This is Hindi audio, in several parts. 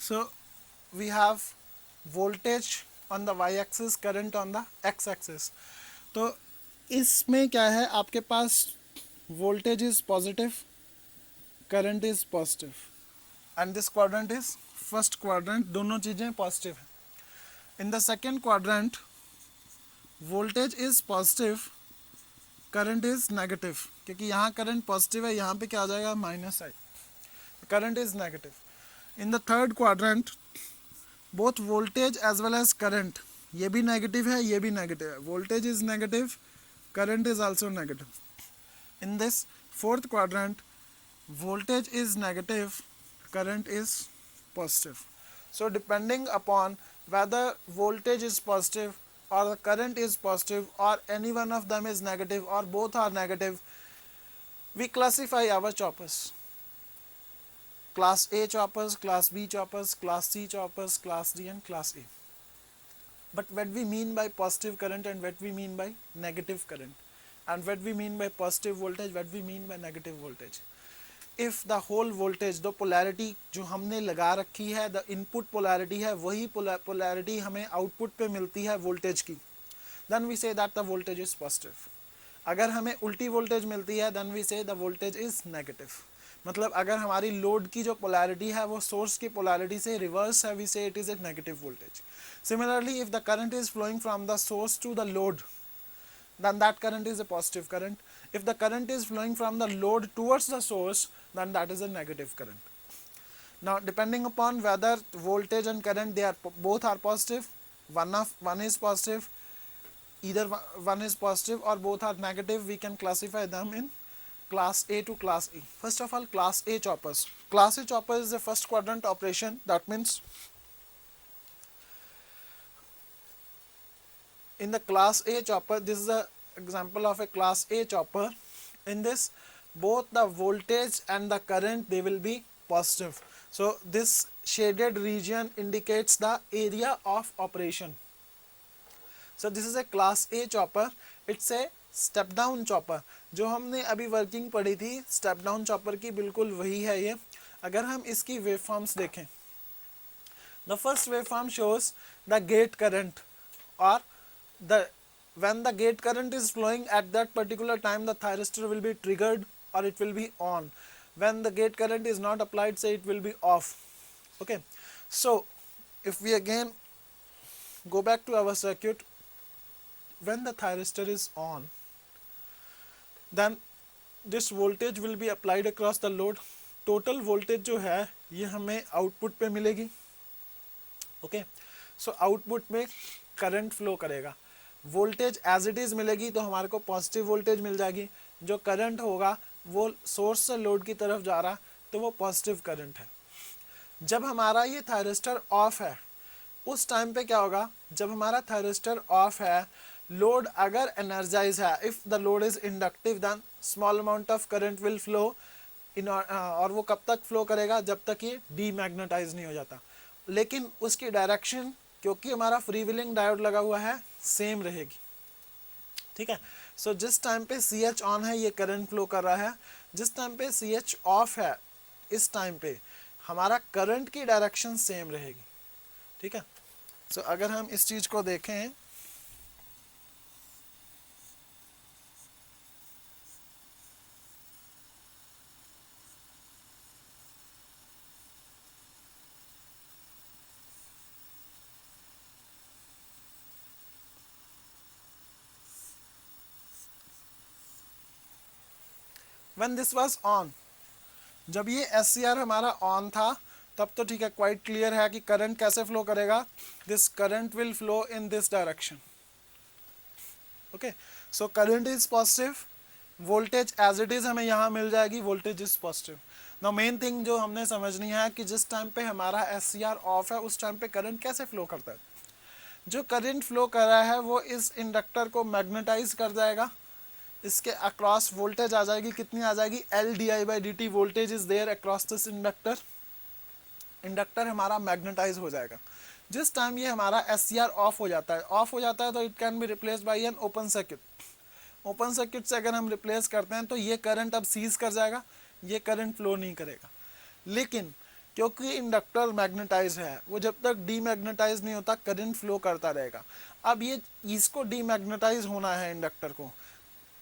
So we have voltage on the y axis, current on the x axis. तो इसमें क्या है, आपके पास voltage is positive, current is positive, and this quadrant is first quadrant, दोनों चीजें positive है. In the second quadrant, voltage is positive, current is negative, क्योंकि यहाँ current positive है, यहाँ पे क्या आ जाएगा, minus I. Current is negative. In the third quadrant, both voltage as well as current, ये भी negative है, ये भी negative है. Voltage is negative, current is also negative. In this fourth quadrant, voltage is negative, current is positive. So depending upon whether voltage is positive or the current is positive or any one of them is negative or both are negative, we classify our choppers. Class A choppers, Class B choppers, Class C choppers, Class D and Class A. But what we mean by positive current and what we mean by negative current, and what we mean by positive voltage, what we mean by negative voltage. If the whole voltage, the polarity जो हमने लगा रखी है, the input polarity है, वही polarity हमें output पे मिलती है voltage की, then we say that the voltage is positive. अगर हमें उल्टी voltage मिलती है, then we say the voltage is negative. मतलब अगर हमारी लोड की जो पोलैरिटी है वो सोर्स की पोलैरिटी से रिवर्स है, we say it is a negative voltage. Similarly if the current is flowing from the source to the load, then that current is a positive current. If the current is flowing from the load towards the source, then that is a negative current. Now depending upon whether voltage and current they are both are positive, one is positive, either one is positive or both are negative, we can classify them in Class A to Class E. First of all, Class A choppers. Class A chopper is the first quadrant operation. That means in the Class A chopper, this is an example of a Class A chopper. In this, both the voltage and the current, they will be positive. So this shaded region indicates the area of operation. So this is a Class A chopper. It's a step down chopper. जो हमने अभी वर्किंग पढ़ी थी स्टेप डाउन चॉपर की, बिल्कुल वही है ये. अगर हम इसकी वेव फॉर्म्स देखें, the first wave form shows the gate current, और the when the gate current is flowing at that particular time, the thyristor will be triggered or it will be on. When the gate current is not applied, say it will be off. Okay, so if we again go back to our circuit, when the thyristor is on, then this voltage will be applied across the load. Total voltage जो है ये हमें आउटपुट पे मिलेगी. ओके, सो आउटपुट में करंट फ्लो करेगा. वोल्टेज एज इट इज मिलेगी तो हमारे को पॉजिटिव वोल्टेज मिल जाएगी. जो करंट होगा वो सोर्स से लोड की तरफ जा रहा तो वो पॉजिटिव करंट है. जब हमारा ये थायरिस्टर ऑफ है उस टाइम पे क्या होगा, जब हमारा थायरिस्टर ऑफ है, लोड अगर एनर्जाइज है, if the load is inductive, then small amount of current will flow in, और वो कब तक फ्लो करेगा, जब तक ये डीमैग्नेटाइज नहीं हो जाता. लेकिन उसकी डायरेक्शन, क्योंकि हमारा फ्री व्हीलिंग डायोड लगा हुआ है, सेम रहेगी. ठीक है. सो जिस टाइम पे सी एच ऑन है ये करंट फ्लो कर रहा है, जिस टाइम पे सी एच ऑफ है इस टाइम पे हमारा करंट की डायरेक्शन सेम रहेगी. ठीक है. सो अगर हम इस चीज को देखें, when this was on, जब ये SCR हमारा ऑन था तब तो ठीक है, क्वाइट क्लियर है कि करंट कैसे फ्लो करेगा. This current will flow in this direction. Okay, so current is positive, voltage as it is हमें यहाँ मिल जाएगी, voltage is positive. Now main thing जो हमने समझनी है कि जिस टाइम पे हमारा SCR ऑफ है उस टाइम पे करंट कैसे फ्लो करता है. जो करंट फ्लो कर रहा है वो इस इंडक्टर को मैग्नेटाइज कर जाएगा, इसके अक्रॉस वोल्टेज आ जाएगी, कितनी आ जाएगी, LdI/dt voltage is there across this inductor. Inductor हमारा मैग्नेटाइज हो जाएगा. जिस टाइम ये हमारा SCR ऑफ हो जाता है तो it can be replaced by an open circuit. Open circuit से अगर हम रिप्लेस करते हैं तो ये करंट अब सीज कर जाएगा, ये करंट फ्लो नहीं करेगा. लेकिन क्योंकि इंडक्टर मैग्नेटाइज है, वो जब तक डीमैग्नेटाइज नहीं होता करंट फ्लो करता रहेगा। अब ये इसको डीमैग्नेटाइज होना है इंडक्टर को,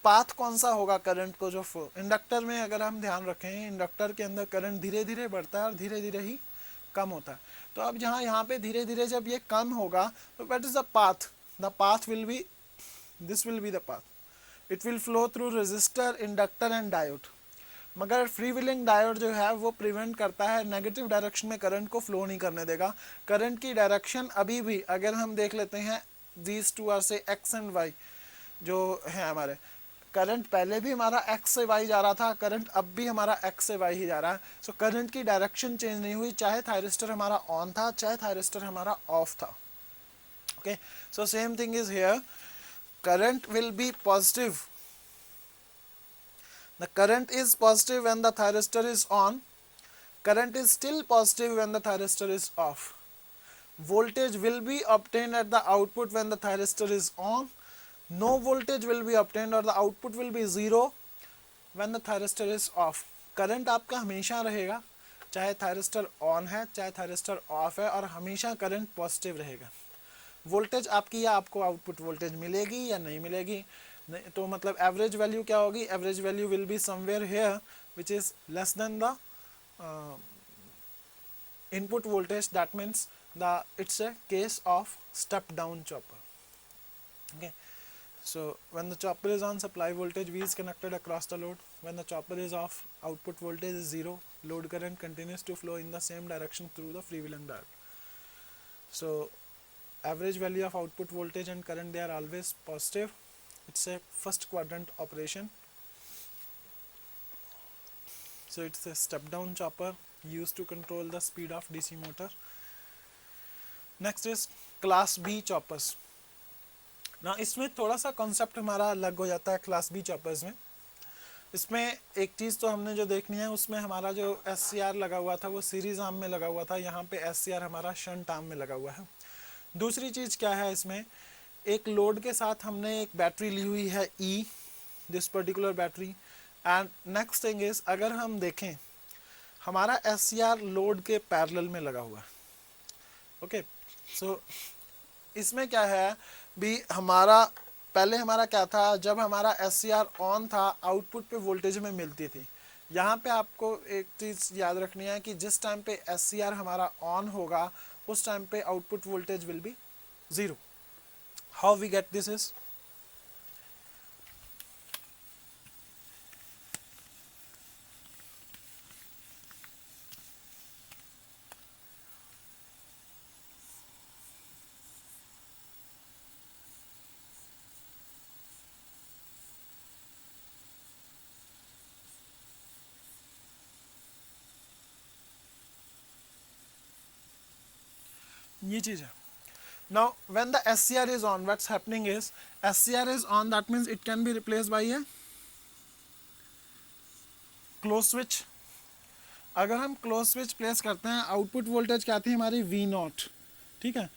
पाथ कौन सा होगा करंट को जो फ्लो इंडक्टर में, अगर हम ध्यान रखें इंडक्टर के अंदर करंट धीरे धीरे बढ़ता है और धीरे धीरे ही कम होता है। तो अब जहाँ यहाँ पे धीरे धीरे जब ये कम होगा तो what is the path will be, this will be the path, it will flow through resistor, inductor and diode. मगर फ्री व्हीलिंग डायोड जो है वो प्रिवेंट करता है, नेगेटिव डायरेक्शन में करंट को फ्लो नहीं करने देगा। करंट की डायरेक्शन अभी भी अगर हम देख लेते हैं, दीज टू आर से एक्स एंड वाई जो है हमारे, करंट पहले भी हमारा एक्स से वाई जा रहा था, करंट अब भी हमारा एक्स से वाई ही जा रहा है। सो करंट की डायरेक्शन चेंज नहीं हुई, चाहे थायरिस्टर हमारा ऑन था चाहे थायरिस्टर हमारा ऑफ था। Okay, so same thing is here, current will be positive, the current is positive when the thyristor is on, current is still positive when the thyristor is off. Voltage will be obtained at the output when the thyristor is on, no voltage will be obtained or the output will be zero when the thyristor is off. Current आपका हमेशा रहेगा, चाहे थायरिस्टर ऑन है चाहे थायरिस्टर ऑफ है, और हमेशा करंट पॉजिटिव रहेगा। वोल्टेज आपकी या आपको आउटपुट वोल्टेज मिलेगी या नहीं मिलेगी, नहीं तो मतलब एवरेज वैल्यू क्या होगी, average value will be somewhere here which is less than the input voltage, that means it's a case of step down chopper. Okay, so when the chopper is on, supply voltage V is connected across the load. When the chopper is off, output voltage is zero, load current continues to flow in the same direction through the freewheeling diode. So average value of output voltage and current, they are always positive. It's a first quadrant operation. So it's a step down chopper used to control the speed of DC motor. Next is class B choppers. ना इसमें थोड़ा सा कॉन्सेप्ट हमारा अलग हो जाता है क्लास बी चॉपर्स में। इसमें एक चीज़ तो हमने जो देखनी है, उसमें हमारा जो SCR लगा हुआ था वो सीरीज आर्म में लगा हुआ था, यहाँ पे SCR हमारा शंट आर्म में लगा हुआ है। दूसरी चीज़ क्या है, इसमें एक लोड के साथ हमने एक बैटरी ली हुई है E, this particular battery. And next thing is, अगर हम देखें हमारा SCR लोड के पैरेलल में लगा हुआ है। ओके, सो इसमें क्या है भी, हमारा पहले हमारा क्या था, जब हमारा SCR ऑन था आउटपुट पे वोल्टेज में मिलती थी। यहाँ पे आपको एक चीज़ याद रखनी है कि जिस टाइम पे SCR हमारा ऑन होगा उस टाइम पे output voltage will be zero. How we get this is, ये चीज़ है। Now when the SCR is on, what's happening is SCR is on, that means it can be replaced by a close switch. अगर हम क्लोज स्विच प्लेस करते हैं, आउटपुट वोल्टेज क्या थी हमारी V0, ठीक है।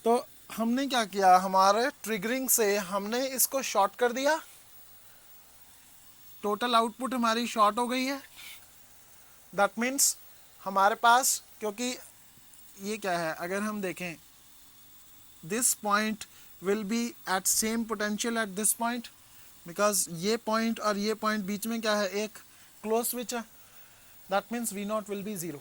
तो हमने क्या किया, हमारे ट्रिगरिंग से हमने इसको शॉर्ट कर दिया, टोटल आउटपुट हमारी शॉर्ट हो गई है। दैट मीन्स हमारे पास, क्योंकि ये क्या है, अगर हम देखें this point will be at same potential at this point, because ये point और ये point बीच में क्या है, एक close switch है, that means V0 will be zero,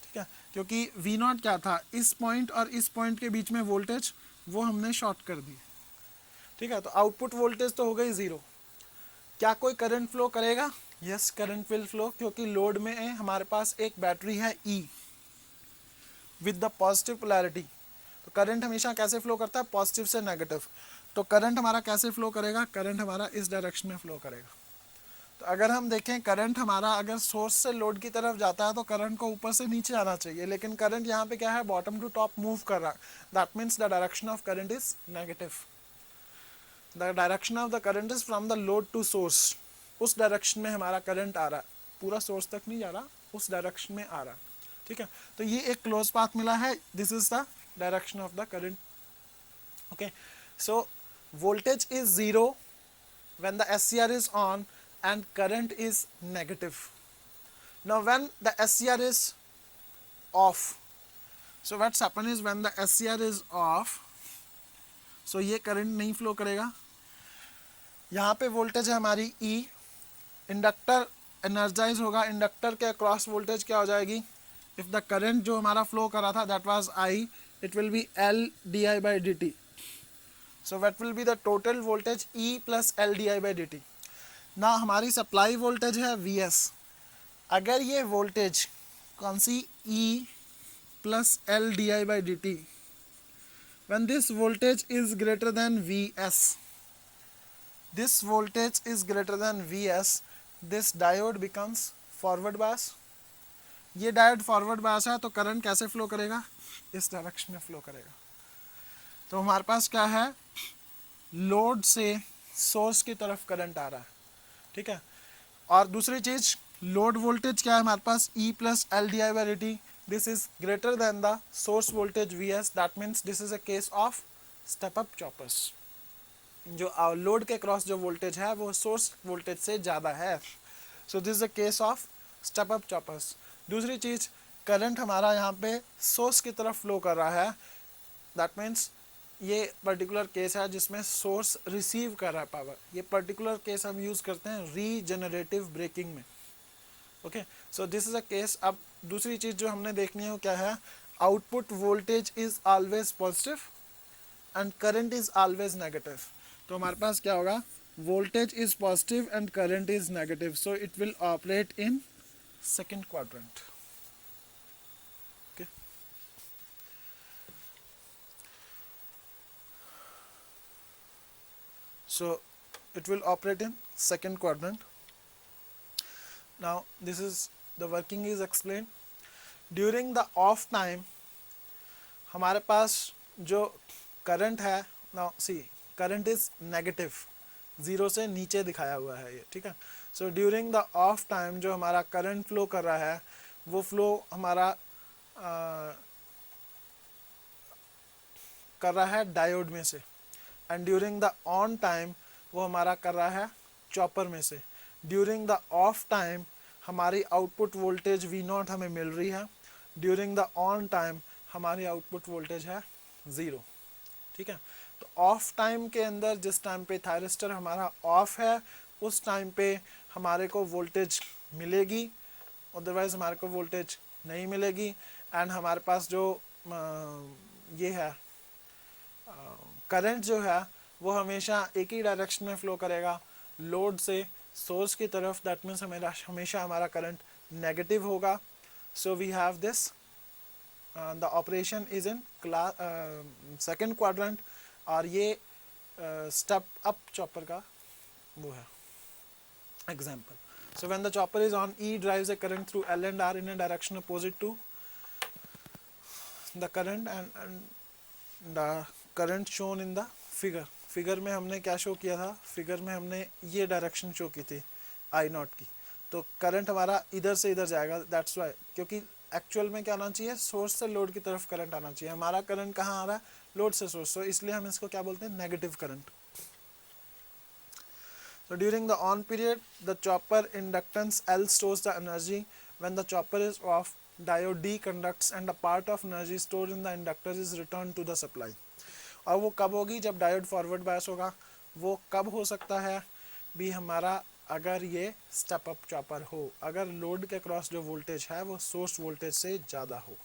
ठीक है। क्योंकि V0 क्या था, इस point और इस point के बीच में वोल्टेज वो हमने शॉर्ट कर दी, ठीक है। तो आउटपुट वोल्टेज तो हो गई ज़ीरो। क्या कोई करंट फ्लो करेगा, यस करंट विल फ्लो, क्योंकि लोड में हमारे पास एक बैटरी है E with the positive polarity. तो करंट हमेशा कैसे फ्लो करता है, पॉजिटिव से नेगेटिव। तो करंट हमारा कैसे फ्लो करेगा, करंट हमारा इस डायरेक्शन में फ्लो करेगा। तो अगर हम देखें करंट हमारा अगर सोर्स से लोड की तरफ जाता है तो करंट को ऊपर से नीचे आना चाहिए, लेकिन करंट यहाँ पे क्या है, बॉटम टू टॉप मूव कर रहा है। That means the direction of current is negative. The direction of the current is from the load to source, उस डायरेक्शन में हमारा करंट आ रहा है, पूरा सोर्स तक नहीं जा रहा, उस डायरेक्शन में आ रहा है, ठीक है। तो ये एक क्लोज पाथ मिला है, this is the direction of the current. Okay, so voltage is zero when the SCR is on and current is negative. Now when the SCR is off. So what's happen is when the SCR is off, so ये करंट नहीं फ्लो करेगा. यहाँ पे वोल्टेज है हमारी E, इंडक्टर एनर्जाइज होगा, इंडक्टर के अक्रॉस वोल्टेज क्या हो जाएगी, इफ द करंट जो हमारा फ्लो कर रहा था that was I, it will be L di by dt. So what will be the total voltage E plus L di by dt. ना हमारी सप्लाई वोल्टेज है Vs. अगर ये वोल्टेज कौन सी E plus L di by dt, when this voltage is greater than Vs, this voltage is greater than Vs, this diode becomes forward bias. ये डायोड फॉरवर्ड बायस है तो करंट कैसे फ्लो करेगा, इस डायरेक्शन में फ्लो करेगा. तो हमारे पास क्या है, लोड से सोर्स की तरफ करंट आ रहा है. ठीक है. और दूसरी चीज, लोड वोल्टेज क्या है हमारे पास, E plus L D I by D T, this is greater than the source voltage Vs. That means this is a case of step up choppers. जो लोड के क्रॉस जो वोल्टेज है वो सोर्स वोल्टेज से ज़्यादा है. सो this is a case of step up choppers. दूसरी चीज़, करंट हमारा यहाँ पे सोर्स की तरफ फ्लो कर रहा है. दैट मीन्स ये पर्टिकुलर केस है जिसमें सोर्स रिसीव कर रहा है पावर. ये पर्टिकुलर केस हम यूज़ करते हैं रीजनरेटिव ब्रेकिंग में. Okay, so this is a case. अब दूसरी चीज़ जो हमने देखनी है वो क्या है, output voltage is always positive and current is always negative. तो हमारे पास क्या होगा, voltage is positive and current is negative, so it will operate in second quadrant. Okay. So it will operate in second quadrant. Now this is the working is explained. During the off time हमारे पास जो करंट है, now see current is negative, zero से नीचे दिखाया हुआ है ये. ठीक है. So during the of time जो हमारा करंट फ्लो कर रहा है वो फ्लो हमारा कर रहा है डायोड में से, and during the on time वो हमारा कर रहा है चॉपर में से. ड्यूरिंग द ऑफ टाइम हमारी आउटपुट वोल्टेज V0 हमें मिल रही है. ड्यूरिंग द ऑन टाइम हमारी आउटपुट वोल्टेज है 0. ठीक है. तो ऑफ टाइम के अंदर जिस टाइम पे थायरिस्टर हमारा ऑफ है उस टाइम पे हमारे को वोल्टेज मिलेगी, अदरवाइज हमारे को वोल्टेज नहीं मिलेगी. एंड हमारे पास जो ये है करंट जो है वो हमेशा एक ही डायरेक्शन में फ्लो करेगा, लोड से सोर्स की तरफ. दैट मीन्स हमेशा हमारा करंट नेगेटिव होगा. So we have this, the operation is in second quadrant. और ये स्टेप अप चॉपर का वो है example. So when the chopper is on, E drives a current through L and R in a direction opposite to the current and the current shown in the figure. Figure में हमने क्या शो किया था, फिगर में हमने ये डायरेक्शन शो की थी I0 की. तो करंट हमारा इधर से इधर जाएगा. दैट्स वाई, क्योंकि एक्चुअल में क्या आना चाहिए, सोर्स से लोड की तरफ करंट आना चाहिए. हमारा करंट कहाँ आ रहा है, लोड से सोर्स. तो इसलिए हम इसको क्या बोलते हैं, negative current. So during the on period, the chopper inductance L stores the energy. When the chopper is off, diode D conducts and a part of energy stored in the inductor is returned to the supply. और वो कब होगी, जब डायोड फॉरवर्ड बायस होगा. वो कब हो सकता है भी हमारा, अगर ये स्टेप अप चॉपर हो, अगर लोड के क्रॉस जो वोल्टेज है वो सोर्स वोल्टेज से ज़्यादा हो.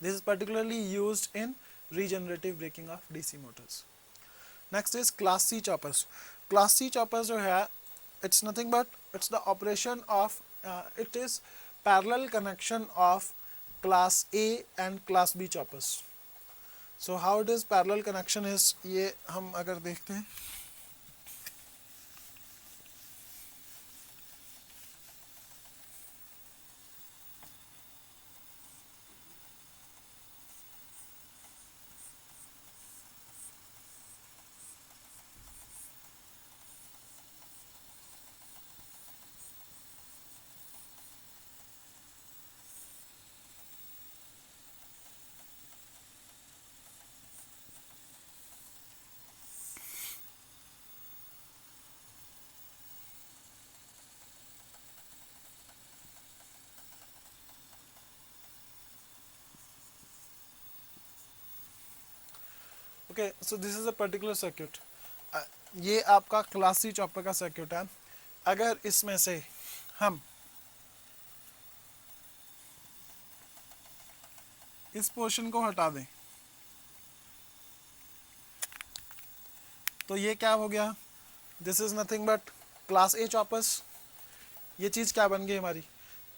This is particularly used in regenerative braking of DC motors. Next is class C choppers. Class C choppers जो है, it's nothing but it's the operation of, it is parallel connection of class A and class B choppers. So how it is parallel connection is, ये हम अगर देखते हैं, okay, so this is a particular circuit, ये आपका क्लास सी चॉपर का सर्क्यूट है। अगर इसमें से हम इस पोर्शन को हटा दें तो ये क्या हो गया, this is nothing but class A choppers. ये चीज़ क्या बन गई हमारी,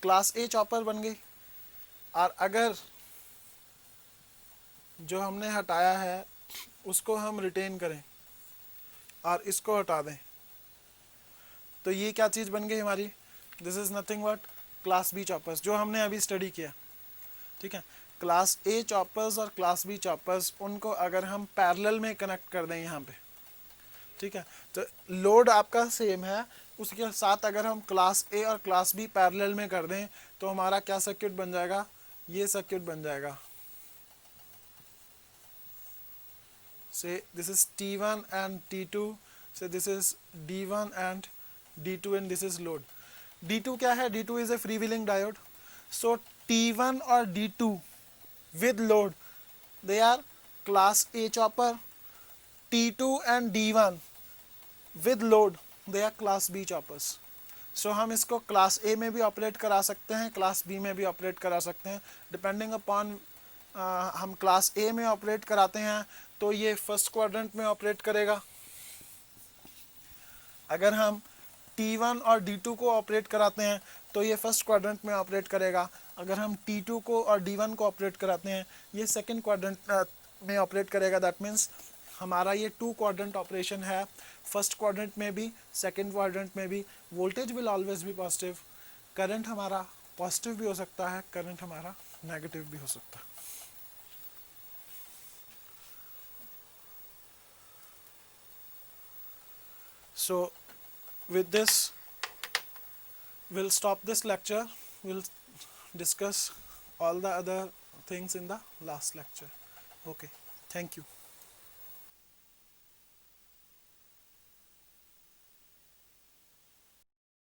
क्लास ए चॉपर बन गई। और अगर जो हमने हटाया है उसको हम रिटेन करें और इसको हटा दें तो ये क्या चीज़ बन गई हमारी, this is nothing but class B choppers, जो हमने अभी स्टडी किया। ठीक है, क्लास ए चॉपर्स और क्लास बी चॉपर्स, उनको अगर हम पैरेलल में कनेक्ट कर दें यहाँ पे, ठीक है, तो लोड आपका सेम है, उसके साथ अगर हम क्लास ए और क्लास बी पैरेलल में कर दें तो हमारा क्या सर्किट बन जाएगा, ये सर्किट बन जाएगा। से this is T1 and T2, so this is D1 and D2 and this is load। D2 क्या है, D2 is a freewheeling diode, so T1 और D2 with load they are class A chopper, T2 and D1 with load they are class B choppers। सो हम इसको क्लास ए में भी ऑपरेट करा सकते हैं, क्लास बी में भी ऑपरेट करा सकते हैं, डिपेंडिंग अपॉन हम क्लास ए में ऑपरेट कराते हैं तो ये फर्स्ट क्वाड्रेंट में ऑपरेट करेगा। अगर हम T1 और D2 को ऑपरेट कराते हैं तो ये फर्स्ट क्वाड्रेंट में ऑपरेट करेगा। अगर हम T2 को और D1 को ऑपरेट कराते हैं ये सेकंड क्वाड्रेंट में ऑपरेट करेगा। दैट मीन्स हमारा ये 2 क्वाड्रेंट ऑपरेशन है, फर्स्ट क्वाड्रेंट में भी सेकंड क्वाड्रेंट में भी। Voltage will always be positive, current हमारा पॉजिटिव भी हो सकता है, करंट हमारा नेगेटिव भी हो सकता है। So with this we'll stop this lecture, we'll discuss all the other things in the last lecture. Okay, thank you.